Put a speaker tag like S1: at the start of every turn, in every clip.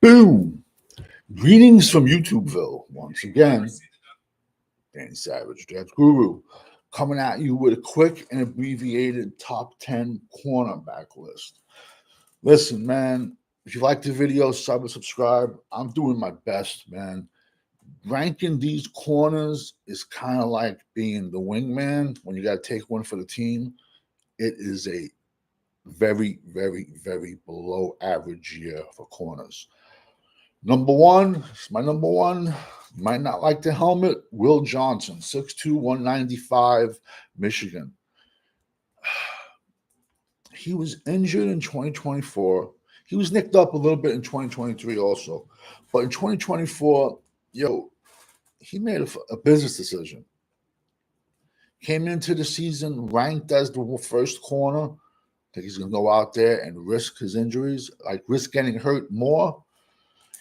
S1: Boom! Greetings from YouTubeville. Once again, Danny Savage, Draft Guru, coming at you with a quick and abbreviated top 10 cornerback list. Listen, man, if you like the video, sub and subscribe. I'm doing my best, man. Ranking these corners is kind of like being the wingman when you got to take one for the team. It is a very, very, very below average year for corners. Number one, my number one, might not like the helmet, Will Johnson, 6'2", 195, Michigan. He was injured in 2024. He was nicked up a little bit in 2023 also. But in 2024, he made a business decision. Came into the season ranked as the first corner. I think he's going to go out there and risk his injuries, like risk getting hurt more.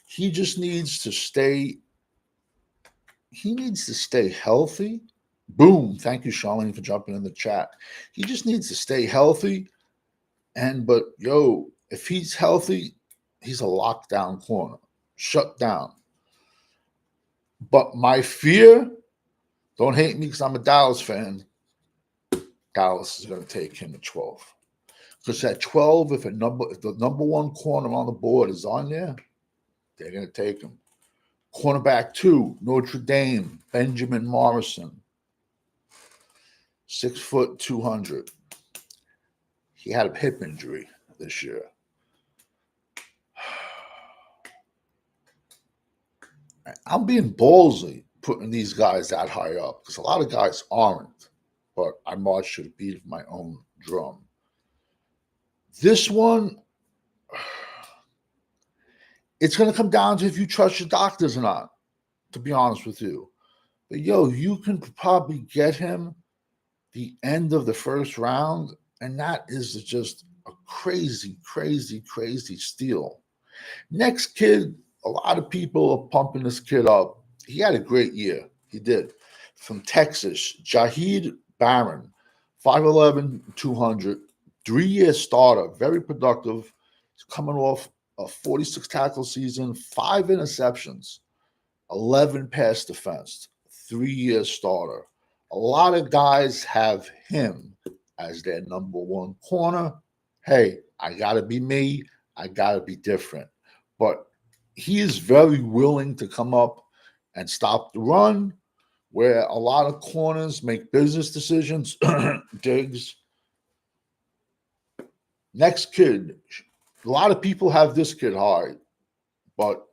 S1: He just needs to stay. He needs to stay healthy. Boom. Thank you, Charlene, for jumping in the chat. He just needs to stay healthy. But if he's healthy, he's a lockdown corner. Shut down. But my fear, don't hate me because I'm a Dallas fan, Dallas is going to take him at 12. Because at 12, if the number one corner on the board is on there, they're going to take him. Cornerback 2, Notre Dame, Benjamin Morrison. 6 foot, 200. He had a hip injury this year. I'm being ballsy putting these guys that high up because a lot of guys aren't, but I march to the beat of my own drum. This one, it's going to come down to if you trust your doctors or not, to be honest with you. But, you can probably get him the end of the first round, and that is just a crazy, crazy, crazy steal. Next kid, a lot of people are pumping this kid up. He had a great year. He did. From Texas, Jahid Barron, 5'11", 200, 3-year starter, very productive. He's coming off a 46 tackle season, 5 interceptions, 11 pass defense, 3-year starter. A lot of guys have him as their number one corner. Hey, I got to be me. I got to be different. But he is very willing to come up and stop the run, where a lot of corners make business decisions. Diggs. Next kid, a lot of people have this kid high, but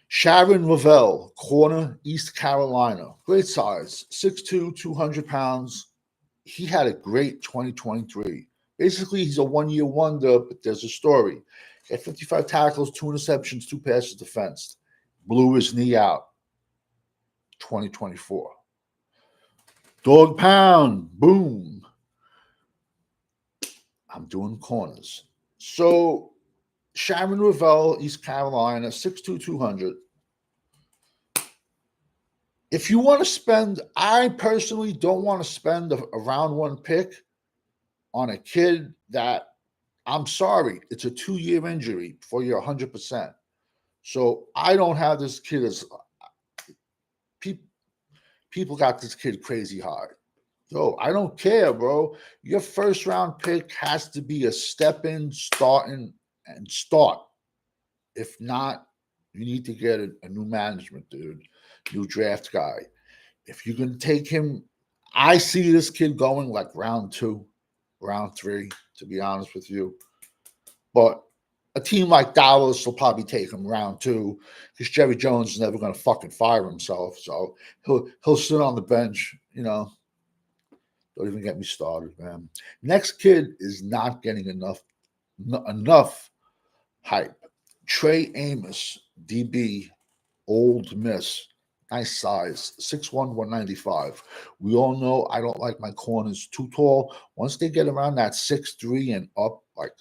S1: Sharon Lavelle, corner, East Carolina. Great size, 6'2", 200 pounds. He had a great 2023. Basically, he's a one-year wonder, but there's a story. He had 55 tackles, 2 interceptions, 2 passes defensed. Blew his knee out 2024. Dog pound, boom. I'm doing corners. So, Sharon Lavelle, East Carolina, 6'2", 200. If you want to spend, I personally don't want to spend a round one pick on a kid that, I'm sorry, it's a 2-year injury before you're 100%. So I don't have this kid as people got this kid crazy high. I don't care, bro. Your first round pick has to be a step in, start. If not, you need to get a new management, dude, new draft guy. If you can take him, I see this kid going like round 2, round 3, to be honest with you. But a team like Dallas will probably take him round 2 because Jerry Jones is never going to fucking fire himself. So he'll sit on the bench, Don't even get me started, man. Next kid is not getting enough hype. Trey Amos, DB, Old Miss. Nice size, 6'1", 195. We all know I don't like my corners too tall. Once they get around that 6'3" and up, like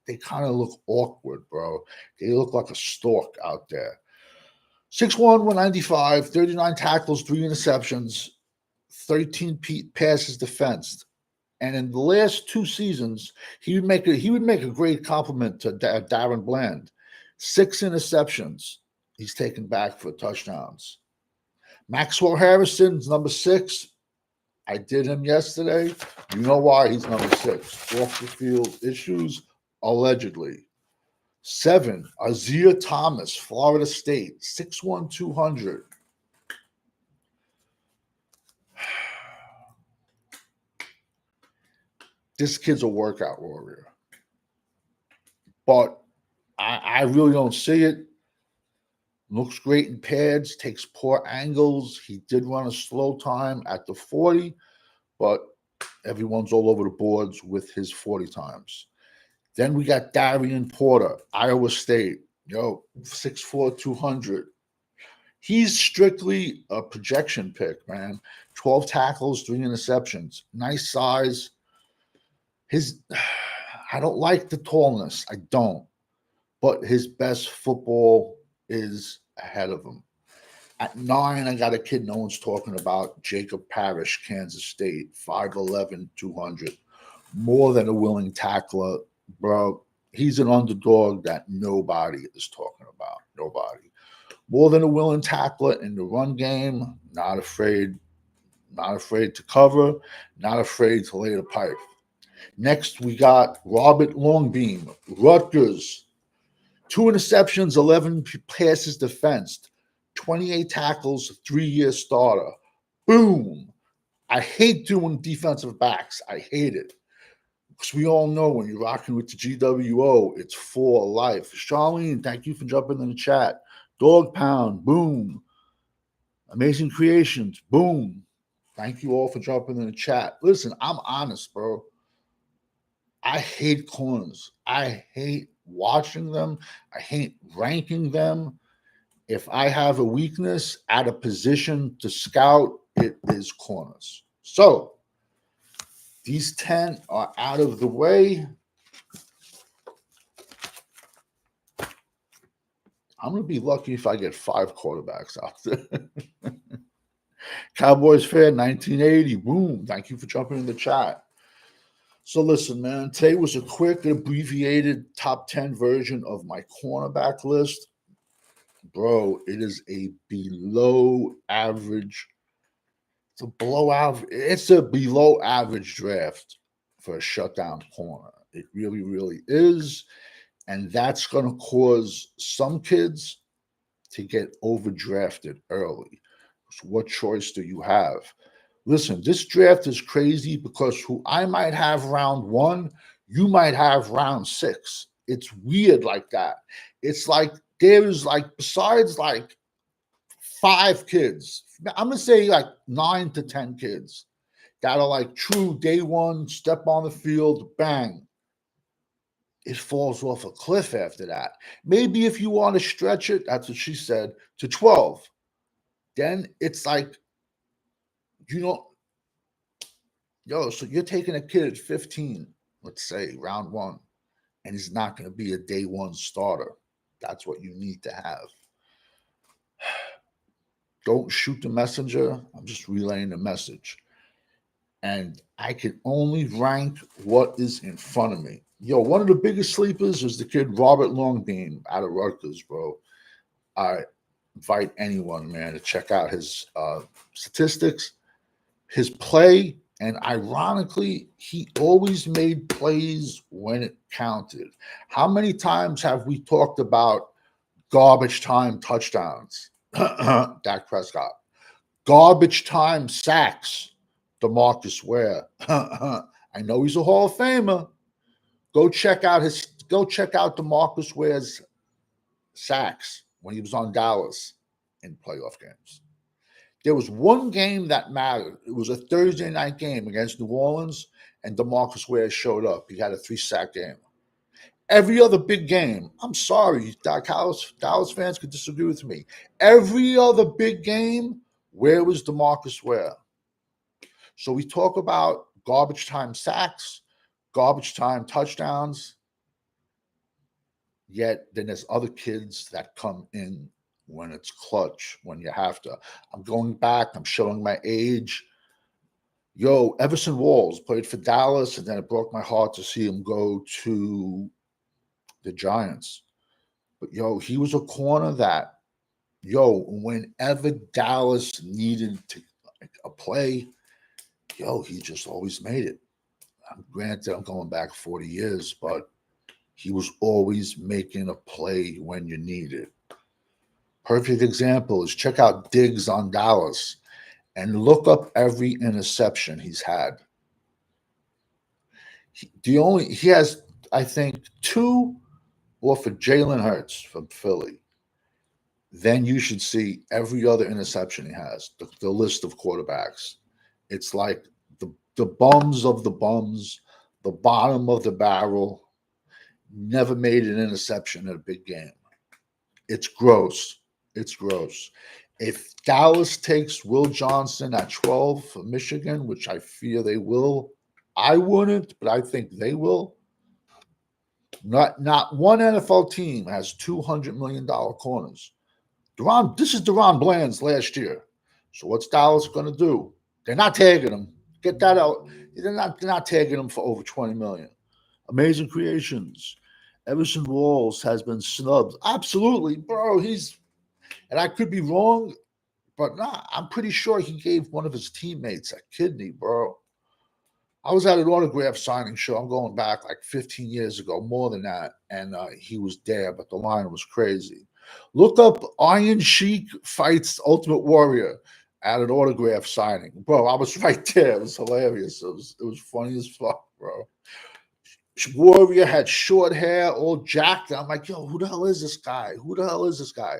S1: they kind of look awkward, bro. They look like a stork out there. 6'1", 195, 39 tackles, 3 interceptions, 13 passes defensed. And in the last 2 seasons, he would make a great compliment to Darren Bland. 6 interceptions he's taken back for touchdowns. Maxwell Harrison's number 6. I did him yesterday. You know why he's number 6. Off the field issues, allegedly. 7, Azir Thomas, Florida State, 6'1", 200. This kid's a workout warrior. But I really don't see it. Looks great in pads, takes poor angles. He did run a slow time at the 40, but everyone's all over the boards with his 40 times. Then we got Darian Porter, Iowa State. 6'4", 200. He's strictly a projection pick, man. 12 tackles, 3 interceptions. Nice size. I don't like the tallness. I don't. But his best football is ahead of him. At 9, I got a kid no one's talking about, Jacob Parrish, Kansas State, 5'11", 200. More than a willing tackler, bro. He's an underdog that nobody is talking about. Nobody. More than a willing tackler in the run game, not afraid to cover, not afraid to lay the pipe. Next, we got Robert Longbeam, Rutgers. 2 interceptions, 11 passes defensed, 28 tackles, 3-year starter. Boom. I hate doing defensive backs. I hate it. Because we all know when you're rocking with the GWO, it's for life. Charlene, thank you for jumping in the chat. Dog Pound, boom. Amazing Creations, boom. Thank you all for jumping in the chat. Listen, I'm honest, bro. I hate corners. I hate watching them. I hate ranking them. If I have a weakness at a position to scout, it is corners. So these 10 are out of the way. I'm going to be lucky if I get 5 quarterbacks out there. Cowboys fan, 1980. Boom. Thank you for jumping in the chat. So listen, man, today was a quick, abbreviated top 10 version of my cornerback list. Bro, it is a below average. It's a below average draft for a shutdown corner. It really, really is. And that's going to cause some kids to get overdrafted early. So what choice do you have? Listen, this draft is crazy because who I might have round 1, you might have round 6. It's weird like that. It's like there's besides 5 kids, I'm going to say 9 to 10 kids that are true day 1, step on the field, bang. It falls off a cliff after that. Maybe if you want to stretch it, that's what she said, to 12. Then it's so you're taking a kid at 15, let's say, round 1, and he's not going to be a day 1 starter. That's what you need to have. Don't shoot the messenger. I'm just relaying the message. And I can only rank what is in front of me. One of the biggest sleepers is the kid Robert Longbeam out of Rutgers, bro. I invite anyone, man, to check out his statistics, his play, and ironically, he always made plays when it counted. How many times have we talked about garbage time touchdowns? Dak Prescott. Garbage time sacks. DeMarcus Ware. I know he's a Hall of Famer. Go check out DeMarcus Ware's sacks when he was on Dallas in playoff games. There was one game that mattered. It was a Thursday night game against New Orleans, and DeMarcus Ware showed up. He had a 3-sack game. Every other big game, I'm sorry, Dallas fans could disagree with me. Every other big game, where was DeMarcus Ware? So we talk about garbage time sacks, garbage time touchdowns, yet then there's other kids that come in when it's clutch, when you have to. I'm going back, I'm showing my age. Yo, Everson Walls played for Dallas, and then it broke my heart to see him go to the Giants. But yo, he was a corner that, yo, whenever Dallas needed a play, yo, he just always made it. Granted, I'm going back 40 years, but he was always making a play when you need it. Perfect example is check out Diggs on Dallas and look up every interception he's had. He has, I think, 2 or for Jalen Hurts from Philly. Then you should see every other interception he has, the list of quarterbacks. It's like the bums of the bums, the bottom of the barrel, never made an interception in a big game. It's gross. It's gross. If Dallas takes Will Johnson at 12 for Michigan, which I fear they will, I wouldn't, but I think they will. Not one NFL team has $200 million corners. This is Deron Bland's last year. So what's Dallas going to do? They're not tagging him. Get that out. They're not tagging him for over $20 million. Amazing Creations. Everson Walls has been snubbed. Absolutely, bro. And I could be wrong, but nah, I'm pretty sure he gave one of his teammates a kidney, bro. I was at an autograph signing show. I'm going back like 15 years ago, more than that. And he was there, but the line was crazy. Look up Iron Sheik fights Ultimate Warrior at an autograph signing. Bro, I was right there. It was hilarious. It was funny as fuck, bro. Warrior had short hair, all jacked. I'm like, yo, who the hell is this guy? Who the hell is this guy?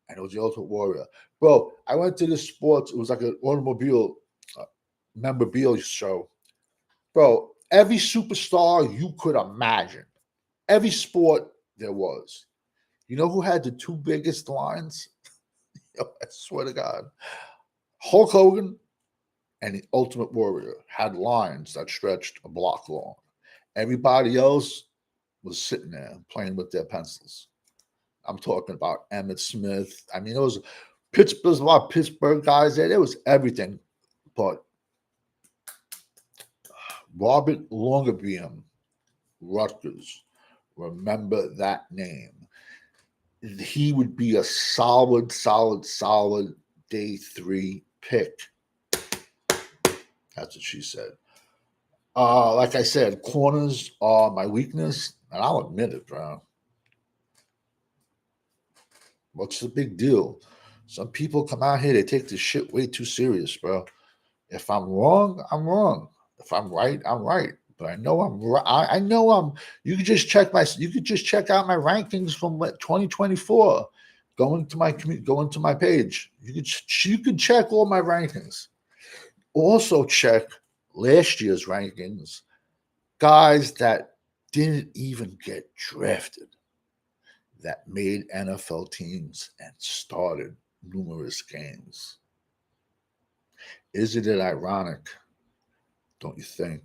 S1: And it was the Ultimate Warrior. Bro, I went to this sports. It was like an automobile memorabilia show. Bro, every superstar you could imagine, every sport there was. You know who had the 2 biggest lines? Yo, I swear to God. Hulk Hogan and the Ultimate Warrior had lines that stretched a block long. Everybody else was sitting there playing with their pencils. I'm talking about Emmitt Smith. I mean, there's a lot of Pittsburgh guys there. There was everything. But Robert Longerbeam, Rutgers, remember that name. He would be a solid day 3 pick. That's what she said. Like I said, corners are my weakness, and I'll admit it, bro. What's the big deal? Some people come out here, they take this shit way too serious, bro. If I'm wrong, I'm wrong. If I'm right, I'm right. But I know I'm right. I know I'm. You could just check out my rankings from 2024. Going to my page. You could check all my rankings. Also check last year's rankings. Guys that didn't even get drafted, that made NFL teams and started numerous games. Isn't it ironic? Don't you think?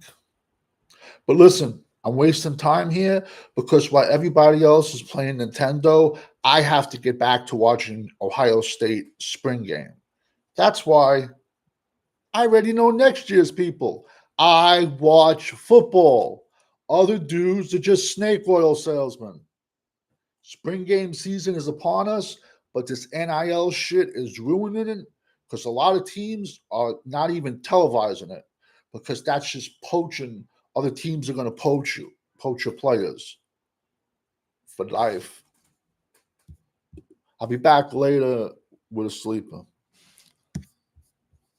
S1: But listen, I'm wasting time here because while everybody else is playing Nintendo, I have to get back to watching Ohio State spring game. That's why I already know next year's people. I watch football. Other dudes are just snake oil salesmen. Spring game season is upon us, but this NIL shit is ruining it because a lot of teams are not even televising it because that's just poaching. Other teams are going to poach your players for life. I'll be back later with a sleeper.